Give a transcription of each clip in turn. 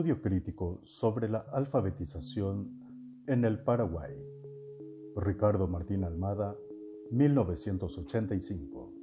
Estudio crítico sobre la alfabetización en el Paraguay. Ricardo Martín Almada, 1985.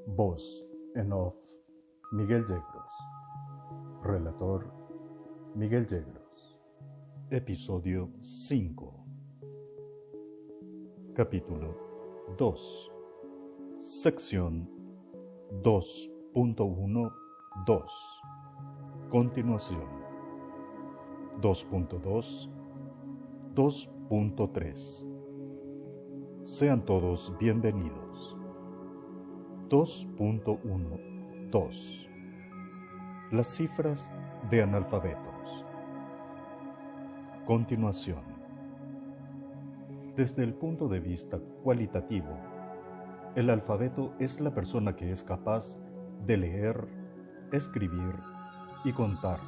Voz en off, Miguel Yegros. Relator, Miguel Yegros. Episodio 5. Capítulo 2. Sección 2.1.2. Continuación. 2.2. 2.3. Sean todos bienvenidos. 2.1.2. Las cifras de analfabetos. Continuación. Desde el punto de vista cualitativo, el alfabeto es la persona que es capaz de leer, escribir y contar,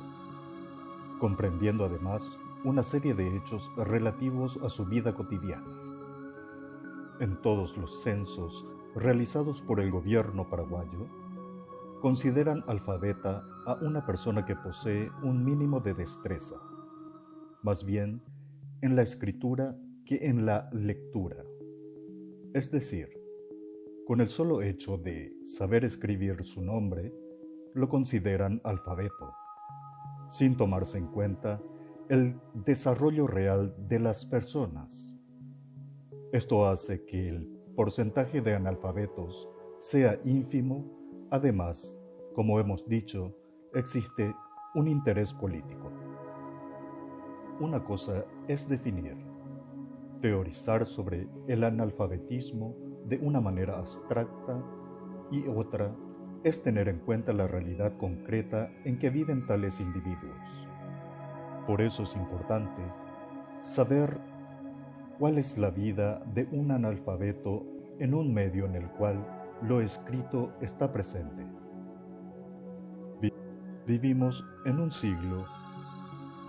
comprendiendo además una serie de hechos relativos a su vida cotidiana. En todos los censos realizados por el gobierno paraguayo, consideran alfabeta a una persona que posee un mínimo de destreza, más bien en la escritura que en la lectura. Es decir, con el solo hecho de saber escribir su nombre, lo consideran alfabeto, sin tomarse en cuenta el desarrollo real de las personas. Esto hace que el porcentaje de analfabetos sea ínfimo. Además, como hemos dicho, existe un interés político. Una cosa es definir, teorizar sobre el analfabetismo de una manera abstracta y otra es tener en cuenta la realidad concreta en que viven tales individuos. Por eso es importante saber cuál es la vida de un analfabeto en un medio en el cual lo escrito está presente. Vivimos en un siglo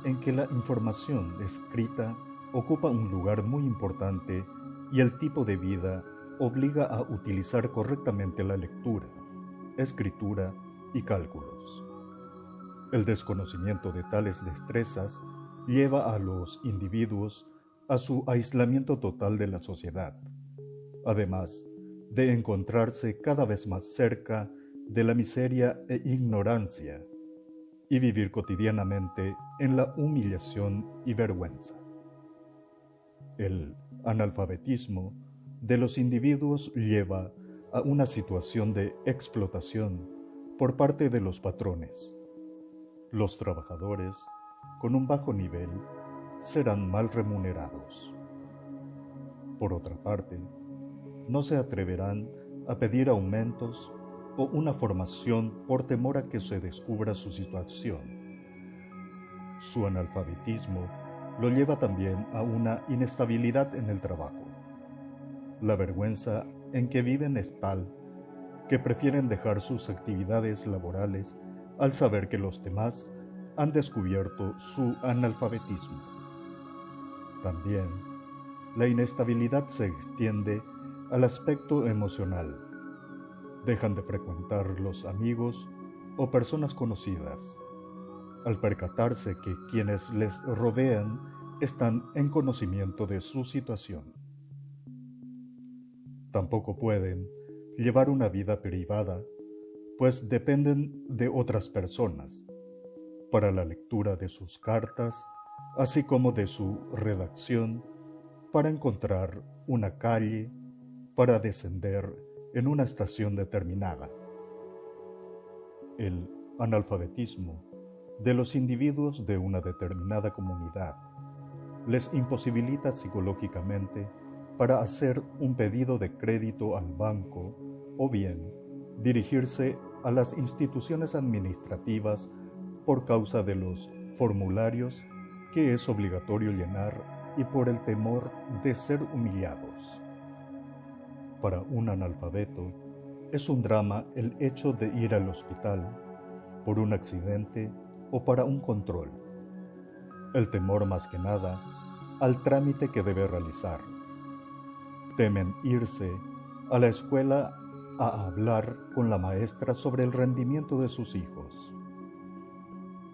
en que la información escrita ocupa un lugar muy importante y el tipo de vida obliga a utilizar correctamente la lectura, escritura y cálculos. El desconocimiento de tales destrezas lleva a los individuos a su aislamiento total de la sociedad, además de encontrarse cada vez más cerca de la miseria e ignorancia y vivir cotidianamente en la humillación y vergüenza. El analfabetismo de los individuos lleva a una situación de explotación por parte de los patrones. Los trabajadores, con un bajo nivel, serán mal remunerados. Por otra parte, no se atreverán a pedir aumentos o una formación por temor a que se descubra su situación. Su analfabetismo lo lleva también a una inestabilidad en el trabajo. La vergüenza en que viven es tal que prefieren dejar sus actividades laborales al saber que los demás han descubierto su analfabetismo. También, la inestabilidad se extiende al aspecto emocional. Dejan de frecuentar los amigos o personas conocidas, al percatarse que quienes les rodean están en conocimiento de su situación. Tampoco pueden llevar una vida privada, pues dependen de otras personas para la lectura de sus cartas, así como de su redacción, para encontrar una calle, para descender en una estación determinada. El analfabetismo de los individuos de una determinada comunidad les imposibilita psicológicamente para hacer un pedido de crédito al banco o bien dirigirse a las instituciones administrativas por causa de los formularios que es obligatorio llenar y por el temor de ser humillados. Para un analfabeto, es un drama el hecho de ir al hospital por un accidente o para un control. El temor más que nada al trámite que debe realizar. Temen irse a la escuela a hablar con la maestra sobre el rendimiento de sus hijos.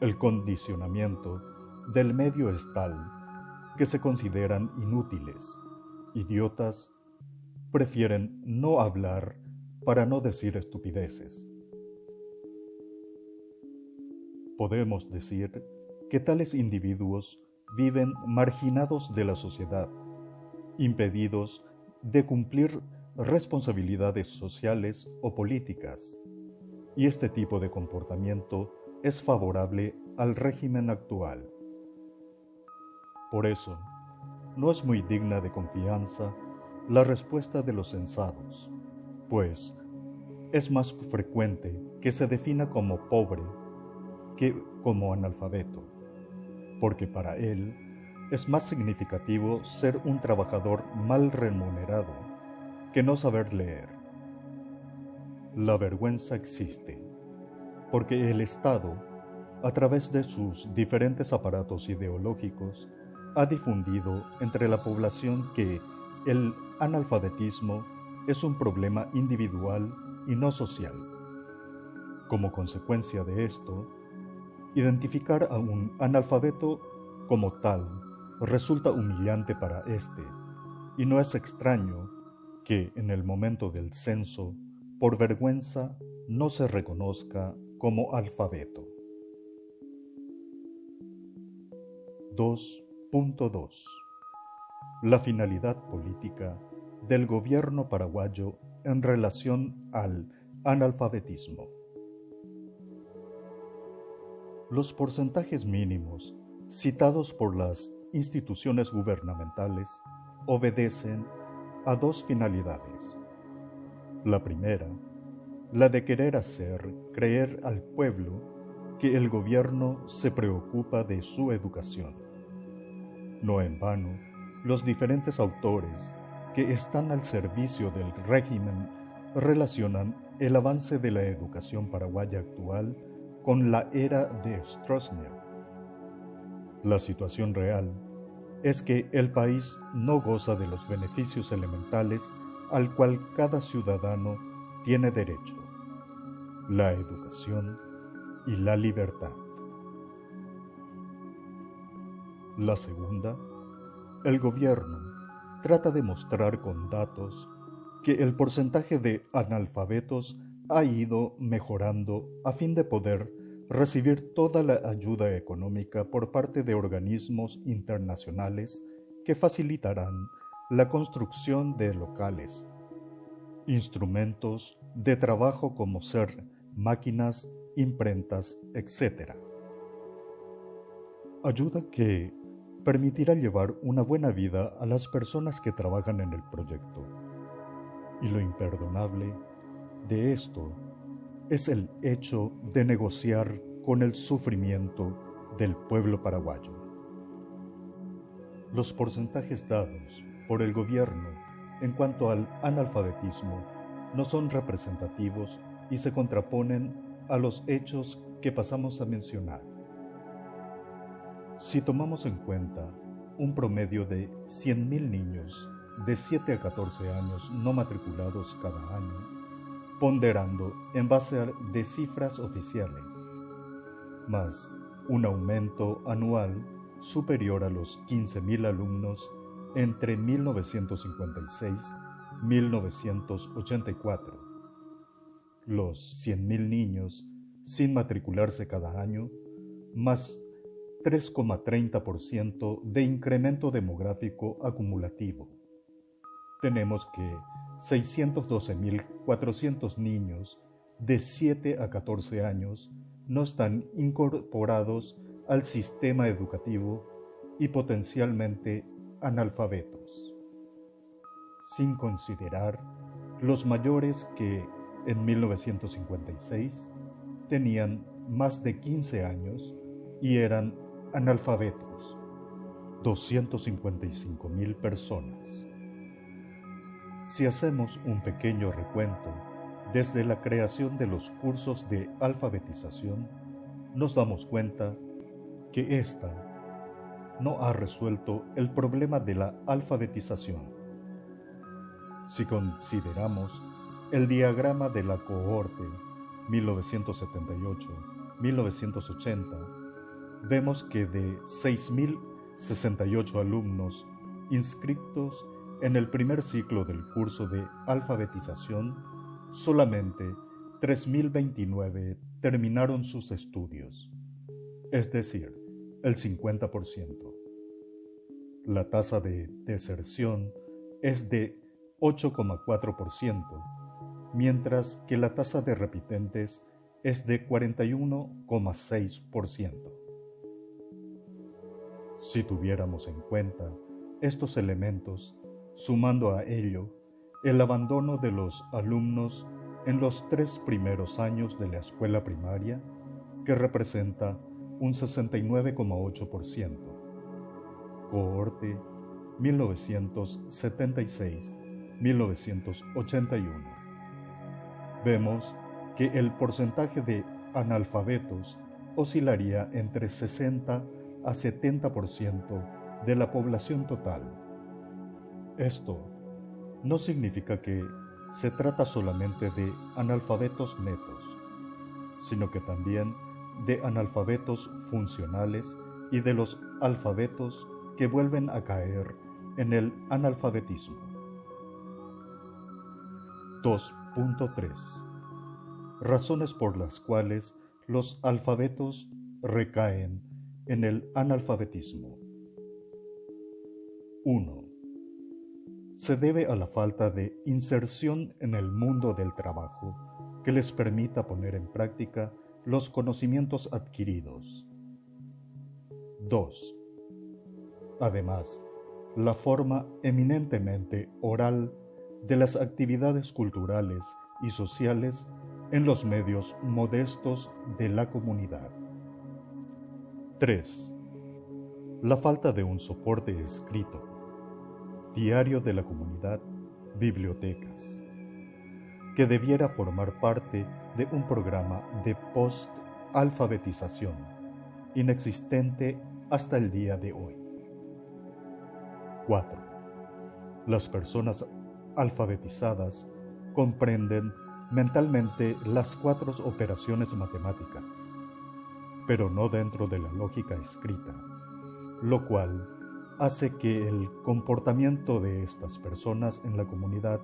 El condicionamiento del medio es tal que se consideran inútiles, idiotas, prefieren no hablar para no decir estupideces. Podemos decir que tales individuos viven marginados de la sociedad, impedidos de cumplir responsabilidades sociales o políticas, y este tipo de comportamiento es favorable al régimen actual. Por eso, no es muy digna de confianza la respuesta de los censados, pues es más frecuente que se defina como pobre que como analfabeto, porque para él es más significativo ser un trabajador mal remunerado que no saber leer. La vergüenza existe, porque el Estado, a través de sus diferentes aparatos ideológicos, ha difundido entre la población que el analfabetismo es un problema individual y no social. Como consecuencia de esto, identificar a un analfabeto como tal resulta humillante para éste, y no es extraño que en el momento del censo, por vergüenza, no se reconozca como alfabeto. 2.2. La finalidad política del gobierno paraguayo en relación al analfabetismo. Los porcentajes mínimos citados por las instituciones gubernamentales obedecen a dos finalidades. La primera, la de querer hacer creer al pueblo que el gobierno se preocupa de su educación. No en vano, los diferentes autores que están al servicio del régimen relacionan el avance de la educación paraguaya actual con la era de Stroessner. La situación real es que el país no goza de los beneficios elementales al cual cada ciudadano tiene derecho: la educación y la libertad. La segunda, el gobierno trata de mostrar con datos que el porcentaje de analfabetos ha ido mejorando a fin de poder recibir toda la ayuda económica por parte de organismos internacionales que facilitarán la construcción de locales, instrumentos de trabajo como ser máquinas, imprentas, etc. Ayuda que permitirá llevar una buena vida a las personas que trabajan en el proyecto. Y lo imperdonable de esto es el hecho de negociar con el sufrimiento del pueblo paraguayo. Los porcentajes dados por el gobierno en cuanto al analfabetismo no son representativos y se contraponen a los hechos que pasamos a mencionar. Si tomamos en cuenta un promedio de 100.000 niños de 7 a 14 años no matriculados cada año, ponderando en base de cifras oficiales, más un aumento anual superior a los 15.000 alumnos entre 1956 y 1984. Los 100.000 niños sin matricularse cada año, más 3,30% de incremento demográfico acumulativo. Tenemos que 612.400 niños de 7 a 14 años no están incorporados al sistema educativo y potencialmente analfabetos, sin considerar los mayores que en 1956 tenían más de 15 años y eran analfabetos, 255.000 personas. Si hacemos un pequeño recuento desde la creación de los cursos de alfabetización, nos damos cuenta que ésta no ha resuelto el problema de la alfabetización. Si consideramos el diagrama de la cohorte 1978-1980, vemos que de 6.068 alumnos inscritos en el primer ciclo del curso de alfabetización, solamente 3.029 terminaron sus estudios, es decir, el 50%. La tasa de deserción es de 8,4%, mientras que la tasa de repitentes es de 41,6%. Si tuviéramos en cuenta estos elementos, sumando a ello el abandono de los alumnos en los 3 primeros años de la escuela primaria, que representa un 69,8%, cohorte 1976-1981. Vemos que el porcentaje de analfabetos oscilaría entre 60 a 70% de la población total. Esto no significa que se trata solamente de analfabetos netos, sino que también de analfabetos funcionales y de los alfabetos que vuelven a caer en el analfabetismo. 2.3. Razones por las cuales los alfabetos recaen en el analfabetismo. 1. Se debe a la falta de inserción en el mundo del trabajo que les permita poner en práctica los conocimientos adquiridos. 2. Además, la forma eminentemente oral de las actividades culturales y sociales en los medios modestos de la comunidad. 3. La falta de un soporte escrito, diario de la comunidad, bibliotecas, que debiera formar parte de un programa de post-alfabetización, inexistente hasta el día de hoy. 4. Las personas alfabetizadas comprenden mentalmente las 4 operaciones matemáticas, pero no dentro de la lógica escrita, lo cual hace que el comportamiento de estas personas en la comunidad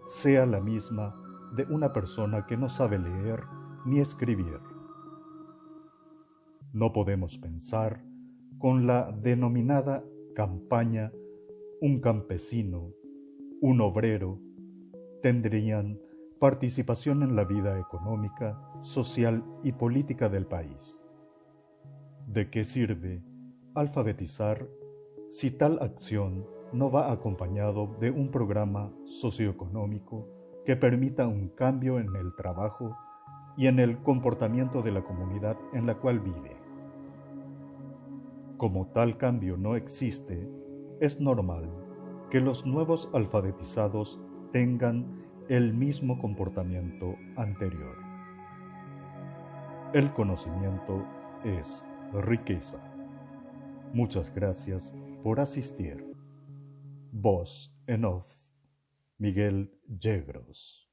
sea la misma de una persona que no sabe leer ni escribir. No podemos pensar con la denominada campaña un campesino, un obrero, tendrían participación en la vida económica, social y política del país. ¿De qué sirve alfabetizar si tal acción no va acompañado de un programa socioeconómico que permita un cambio en el trabajo y en el comportamiento de la comunidad en la cual vive? Como tal cambio no existe, es normal que los nuevos alfabetizados tengan el mismo comportamiento anterior. El conocimiento es riqueza. Muchas gracias por asistir. Voz en off, Miguel Yegros.